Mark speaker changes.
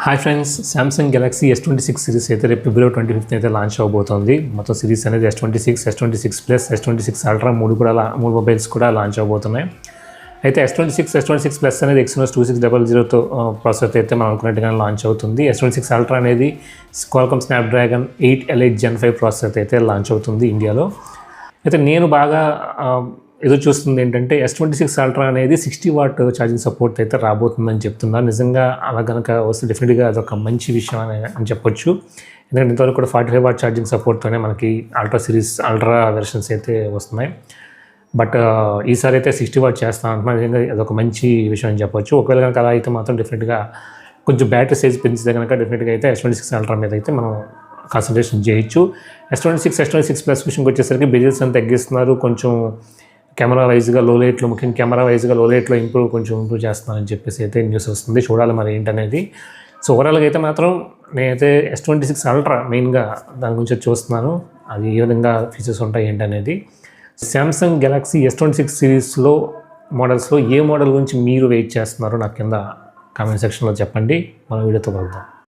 Speaker 1: Hi friends, Samsung Galaxy S26 series అయితే రేపు ఫిబ్రవరి 25th అయితే లాంచ్ అవబోతోంది. మొత్తం సిరీస్ అనేది S26, S26 plus, S26 ultra మూడు మొబైల్స్ కూడా లాంచ్ అవబోతున్నాయి. అయితే S26 ప్లస్ అనేది Exynos 2600తో ప్రాసెసర్ అయితే మనం అనుకున్నట్టుగానే లాంచ్ అవుతుంది. S26 అల్ట్రా అనేది Qualcomm Snapdragon 8 Elite Gen 5 processor అయితే లాంచ్ అవుతుంది ఇండియాలో. అయితే నేను బాగా ఎదురు చూస్తుంది ఏంటంటే S26 అల్ట్రా అనేది 60 వాట్ ఛార్జింగ్ సపోర్ట్ అయితే రాబోతుందని చెప్తున్నారు. నిజంగా అలా కనుక వస్తే డెఫినెట్గా అదొక మంచి విషయం అని చెప్పొచ్చు. ఎందుకంటే ఇంతవరకు కూడా 45 వాట్ ఛార్జింగ్ సపోర్ట్తోనే మనకి అల్ట్రా వెర్షన్స్ అయితే వస్తున్నాయి. బట్ ఈసారి అయితే 60 వాట్ చేస్తాను అంటున్నారు. నిజంగా అదొక మంచి విషయం అని చెప్పొచ్చు. ఒకవేళ కనుక అలా అయితే మాత్రం డెఫినెట్గా కొంచెం బ్యాటరీ సైజ్ పెంచితే కనుక డెఫినెట్గా అయితే S26 అల్ట్రా మీద అయితే మనం కాన్సన్ట్రేషన్ చేయొచ్చు. S26 ప్లస్ విషయంకి వచ్చేసరికి బెజిల్స్ అని తగ్గిస్తున్నారు. కొంచెం కెమెరా వైజ్గా ముఖ్యంగా కెమెరా వైజ్గా లో లైట్లో ఇంప్రూవ్ చేస్తున్నారని చెప్పేసి అయితే న్యూస్ వస్తుంది. చూడాలి మరి ఏంటనేది. సో ఓవరాల్గా అయితే మాత్రం నేనైతే S26 అల్ట్రా మెయిన్గా దాని గురించి చూస్తున్నాను. అది ఏ విధంగా ఫీచర్స్ ఉంటాయి ఏంటనేది. సామ్సంగ్ గెలాక్సీ S26 సిరీస్లో మోడల్స్లో ఏ మోడల్ గురించి మీరు వెయిట్ చేస్తున్నారో నాకు కింద కామెంట్ సెక్షన్లో చెప్పండి. మన వీడియోతో కలుద్దాం.